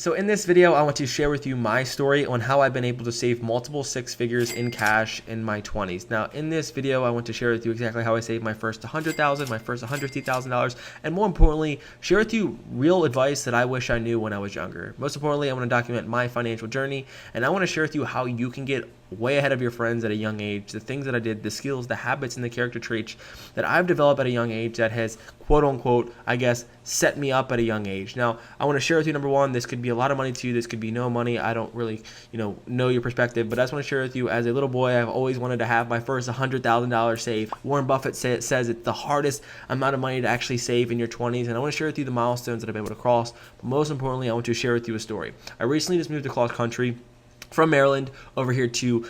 So in this video, I want to share with you my story on how I've been able to save multiple six figures in cash in my 20s. Now, in this video, I want to share with you exactly how I saved my first $100,000, my first $150,000, and more importantly, share with you real advice that I wish I knew when I was younger. Most importantly, I want to document my financial journey, and I want to share with you how you can get way ahead of your friends at a young age, the things that I did, the skills, the habits, and the character traits that I've developed at a young age that has, quote unquote, I guess, set me up at a young age. Now, I want to share with you, number one, this could be a lot of money to you, this could be no money. I don't really, know your perspective, but I just want to share with you, as a little boy, I've always wanted to have my first $100,000 saved. Warren Buffett says it's the hardest amount of money to actually save in your 20s, and I want to share with you the milestones that I've been able to cross, but most importantly, I want to share with you a story. I recently just moved across country from Maryland over here to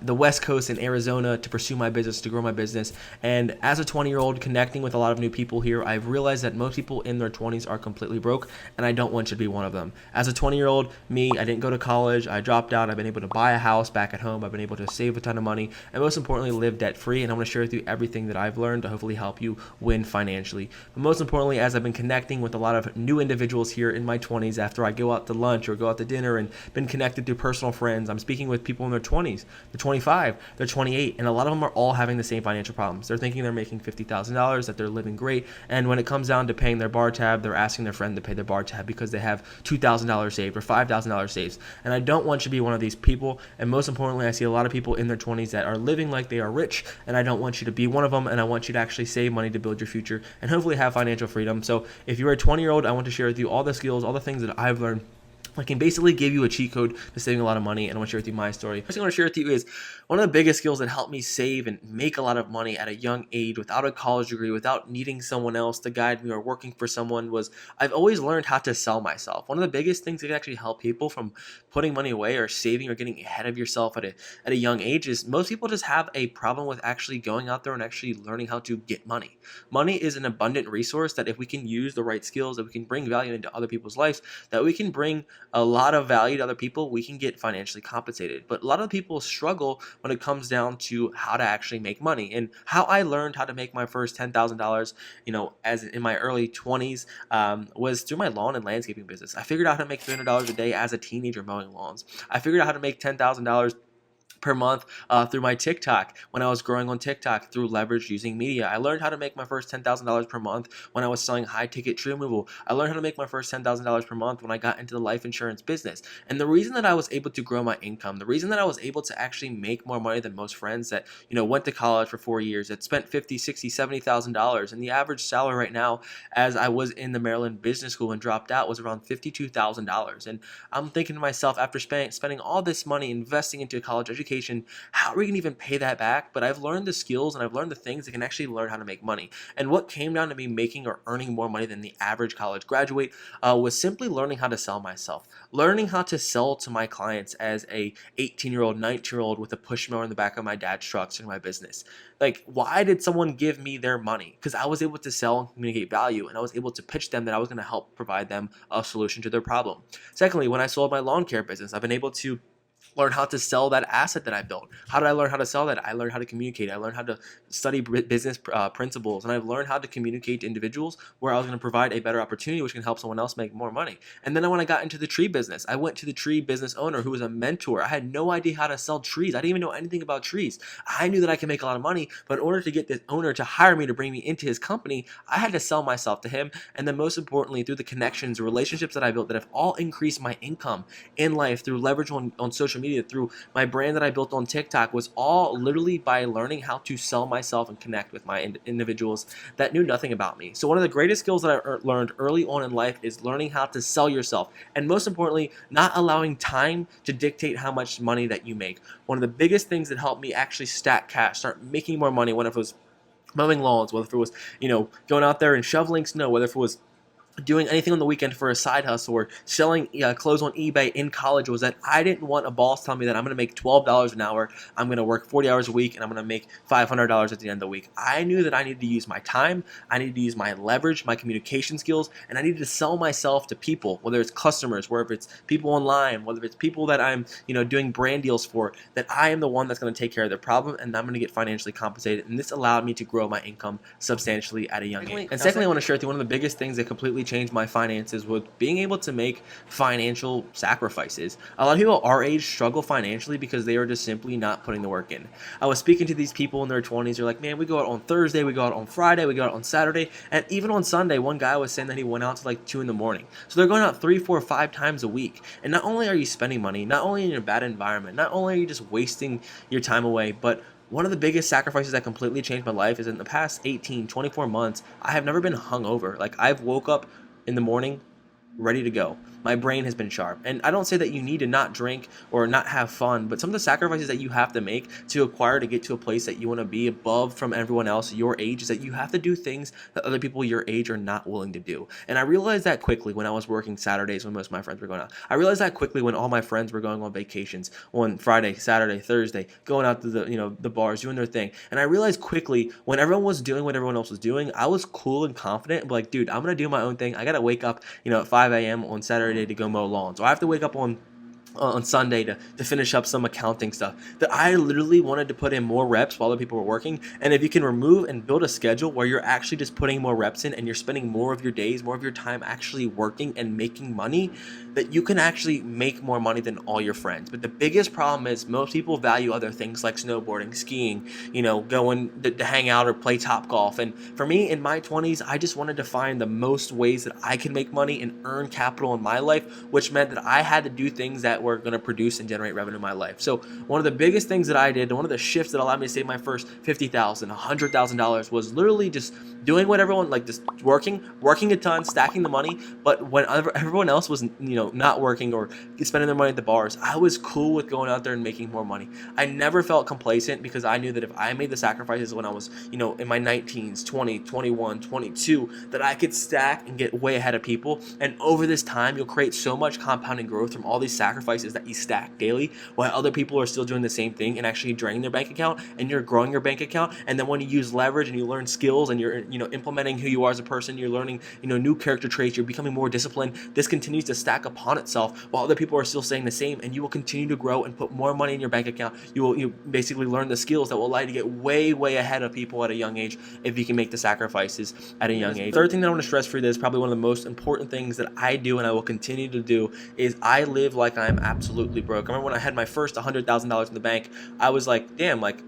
the West Coast in Arizona to pursue my business, to grow my business. And as a 20-year-old connecting with a lot of new people here, I've realized that most people in their 20s are completely broke, and I don't want you to be one of them. As a 20-year-old, me, I didn't go to college, I dropped out, I've been able to buy a house back at home, I've been able to save a ton of money, and most importantly, live debt-free. And I want to share with you everything that I've learned to hopefully help you win financially. But most importantly, as I've been connecting with a lot of new individuals here in my 20s, after I go out to lunch or go out to dinner and been connected through personal friends, I'm speaking with people in their 20s, they're 25, they're 28, and a lot of them are all having the same financial problems. They're thinking they're making $50,000, that they're living great, and when it comes down to paying their bar tab, they're asking their friend to pay their bar tab because they have $2,000 saved or $5,000 saved. And I don't want you to be one of these people, and most importantly, I see a lot of people in their 20s that are living like they are rich, and I don't want you to be one of them, and I want you to actually save money to build your future and hopefully have financial freedom. So if you're a 20-year-old, I want to share with you all the skills, all the things that I've learned. I can basically give you a cheat code to saving a lot of money, and I want to share with you my story. First thing I want to share with you is one of the biggest skills that helped me save and make a lot of money at a young age without a college degree, without needing someone else to guide me or working for someone, was I've always learned how to sell myself. One of the biggest things that can actually help people from putting money away or saving or getting ahead of yourself at a young age is most people just have a problem with actually going out there and actually learning how to get money. Money is an abundant resource that if we can use the right skills, that we can bring value into other people's lives, that we can bring a lot of value to other people, we can get financially compensated. But a lot of people struggle when it comes down to how to actually make money. And how I learned how to make my first $10,000, as in my early 20s, was through my lawn and landscaping business. I figured out how to make $300 a day as a teenager mowing lawns. I figured out how to make $10,000 per month through my TikTok when I was growing on TikTok through leverage using media. I learned how to make my first $10,000 per month when I was selling high ticket tree removal. I learned how to make my first $10,000 per month when I got into the life insurance business. And the reason that I was able to grow my income, the reason that I was able to actually make more money than most friends that went to college for 4 years, that spent $50,000, $60,000, $70,000, and the average salary right now, as I was in the Maryland Business School and dropped out, was around $52,000. And I'm thinking to myself, after spending all this money investing into college education, how are we going to even pay that back? But I've learned the skills and I've learned the things that can actually learn how to make money. And what came down to me making or earning more money than the average college graduate was simply learning how to sell myself, learning how to sell to my clients as a 18-year-old, 19-year-old with a push mower in the back of my dad's truck in my business. Like, why did someone give me their money? Because I was able to sell and communicate value, and I was able to pitch them that I was going to help provide them a solution to their problem. Secondly, when I sold my lawn care business, I've been able to learn how to sell that asset that I built. How did I learn how to sell that? I learned how to communicate. I learned how to study business principles, and I've learned how to communicate to individuals where I was going to provide a better opportunity which can help someone else make more money. And then when I got into the tree business, I went to the tree business owner who was a mentor. I had no idea how to sell trees. I didn't even know anything about trees. I knew that I could make a lot of money, but in order to get this owner to hire me to bring me into his company, I had to sell myself to him. And then most importantly, through the connections, relationships that I built that have all increased my income in life through leverage on social media, through my brand that I built on TikTok, was all literally by learning how to sell myself and connect with my individuals that knew nothing about me. So one of the greatest skills that I learned early on in life is learning how to sell yourself, and most importantly, not allowing time to dictate how much money that you make. One of the biggest things that helped me actually stack cash, start making more money, whether it was mowing lawns, whether it was going out there and shoveling snow, whether it was doing anything on the weekend for a side hustle or selling clothes on eBay in college, was that I didn't want a boss telling me that I'm going to make $12 an hour, I'm going to work 40 hours a week, and I'm going to make $500 at the end of the week. I knew that I needed to use my time, I needed to use my leverage, my communication skills, and I needed to sell myself to people, whether it's customers, whether it's people online, whether it's people that I'm doing brand deals for, that I am the one that's going to take care of their problem, and I'm going to get financially compensated. And this allowed me to grow my income substantially at a young age. And secondly, I want to share with you one of the biggest things that completely completely changed my finances was being able to make financial sacrifices. A lot of people our age struggle financially because they are just simply not putting the work in. I was speaking to these people in their 20s. They're like, man, we go out on Thursday, we go out on Friday, we go out on Saturday, and even on Sunday, one guy was saying that he went out to like 2 in the morning. So they're going out 3, 4, 5 times a week. And not only are you spending money, not only in a bad environment, not only are you just wasting your time away, but one of the biggest sacrifices that completely changed my life is in the past 18, 24 months, I have never been hungover. Like, I've woke up in the morning ready to go. My brain has been sharp. And I don't say that you need to not drink or not have fun, but some of the sacrifices that you have to make to acquire to get to a place that you want to be above from everyone else your age is that you have to do things that other people your age are not willing to do. And I realized that quickly when I was working Saturdays when most of my friends were going out. I realized that quickly when all my friends were going on vacations on Friday, Saturday, Thursday, going out to the bars, doing their thing. And I realized quickly when everyone was doing what everyone else was doing, I was cool and confident, but like, dude, I'm going to do my own thing. I got to wake up, at 5 a.m. on Saturday to go mow lawns, or I have to wake up on Sunday to finish up some accounting stuff, that I literally wanted to put in more reps while other people were working. And if you can remove and build a schedule where you're actually just putting more reps in and you're spending more of your days, more of your time actually working and making money, that you can actually make more money than all your friends. But the biggest problem is most people value other things like snowboarding, skiing, going to hang out or play top golf. And for me in my 20s, I just wanted to find the most ways that I could make money and earn capital in my life, which meant that I had to do things that were going to produce and generate revenue in my life. So one of the biggest things that I did, one of the shifts that allowed me to save my first $50,000, $100,000 was literally just doing what everyone, like just working a ton, stacking the money. But when everyone else was, not working or spending their money at the bars, I was cool with going out there and making more money. I never felt complacent because I knew that if I made the sacrifices when I was, in my 19s, 20, 21, 22, that I could stack and get way ahead of people. And over this time, you'll create so much compounding growth from all these sacrifices that you stack daily while other people are still doing the same thing and actually draining their bank account, and you're growing your bank account. And then when you use leverage and you learn skills and you're implementing who you are as a person, you're learning new character traits, you're becoming more disciplined. This continues to stack upon itself while other people are still staying the same, and you will continue to grow and put more money in your bank account. You basically learn the skills that will allow you to get way ahead of people at a young age if you can make the sacrifices at a young age. Third thing that I want to stress for you, that is probably one of the most important things that I do and I will continue to do, is I live like I'm absolutely broke. I remember when I had my first $100,000 in the bank, I was like, damn, like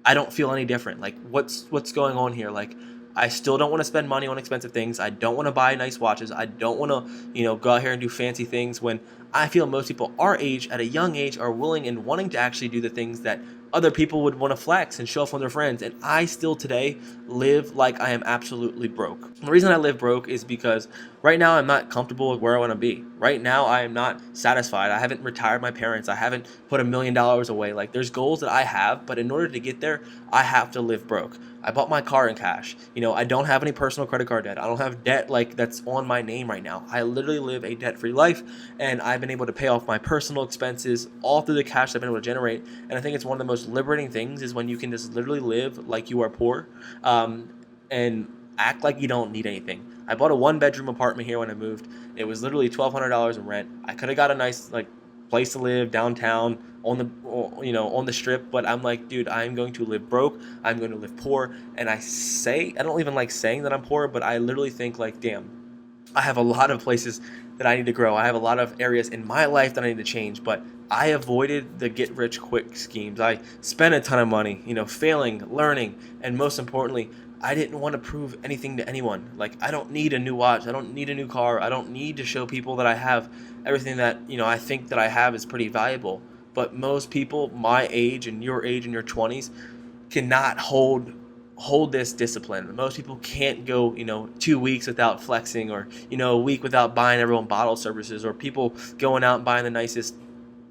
I don't feel any different. Like what's going on here? Like I still don't want to spend money on expensive things. I don't want to buy nice watches. I don't want to, go out here and do fancy things, when I feel most people our age at a young age are willing and wanting to actually do the things that other people would want to flex and show off on their friends. And I still today live like I am absolutely broke. The reason I live broke is because right now I'm not comfortable with where I want to be. Right now I am not satisfied. I haven't retired my parents. I haven't put $1 million away. Like there's goals that I have, but in order to get there, I have to live broke. I bought my car in cash. I don't have any personal credit card debt. I don't have debt like that's on my name right now. I literally live a debt-free life, and I've been able to pay off my personal expenses all through the cash I've been able to generate. And I think it's one of the most liberating things is when you can just literally live like you are poor, and act like you don't need anything. I bought a 1-bedroom apartment here when I moved. It was literally $1,200 in rent. I could have got a nice place to live downtown on the strip, but I'm like, dude, I'm going to live broke. I'm going to live poor. And I don't even like saying that I'm poor, but I literally think like, damn, I have a lot of places that I need to grow. I have a lot of areas in my life that I need to change, but I avoided the get rich quick schemes. I spent a ton of money, failing, learning, and most importantly, I didn't want to prove anything to anyone. Like, I don't need a new watch. I don't need a new car. I don't need to show people that I have everything that, I think that I have is pretty valuable. But most people my age and your 20s cannot hold this discipline. Most people can't go, 2 weeks without flexing, or, a week without buying everyone bottle services, or people going out and buying the nicest,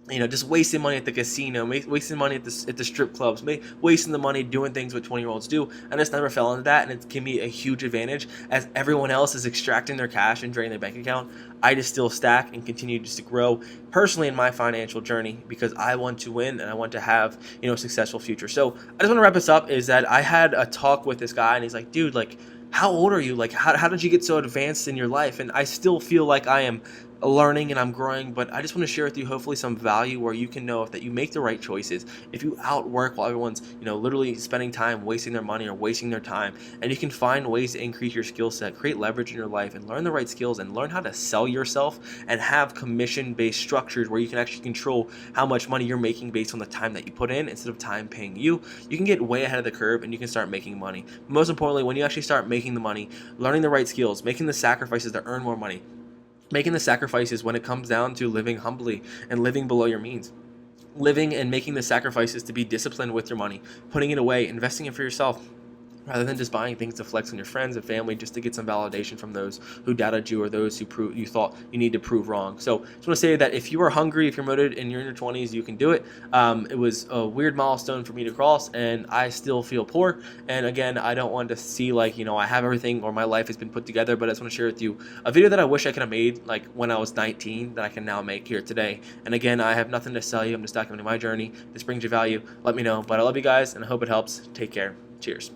just wasting money at the casino, wasting money at the strip clubs, wasting the money doing things what 20-year-olds do. I just never fell into that, and it can be a huge advantage as everyone else is extracting their cash and draining their bank account. I just still stack and continue just to grow personally in my financial journey because I want to win and I want to have, a successful future. So I just want to wrap this up, is that I had a talk with this guy, and he's like, dude, like, how old are you? Like, how did you get so advanced in your life? And I still feel like I am learning and I'm growing, but I just want to share with you hopefully some value where you can know if that you make the right choices. If you outwork while everyone's, literally spending time wasting their money or wasting their time, and you can find ways to increase your skill set, create leverage in your life, and learn the right skills and learn how to sell yourself and have commission-based structures where you can actually control how much money you're making based on the time that you put in instead of time paying you, you can get way ahead of the curve and you can start making money. Most importantly, when you actually start making the money, learning the right skills, making the sacrifices to earn more money, making the sacrifices when it comes down to living humbly and living below your means, living and making the sacrifices to be disciplined with your money, putting it away, investing it for yourself, rather than just buying things to flex on your friends and family just to get some validation from those who doubted you or those who you thought you need to prove wrong. So I just want to say that if you are hungry, if you're motivated and you're in your 20s, you can do it. It was a weird milestone for me to cross, and I still feel poor. And again, I don't want to see like, I have everything or my life has been put together, but I just want to share with you a video that I wish I could have made like when I was 19 that I can now make here today. And again, I have nothing to sell you. I'm just documenting my journey. If this brings you value, let me know. But I love you guys and I hope it helps. Take care. Cheers.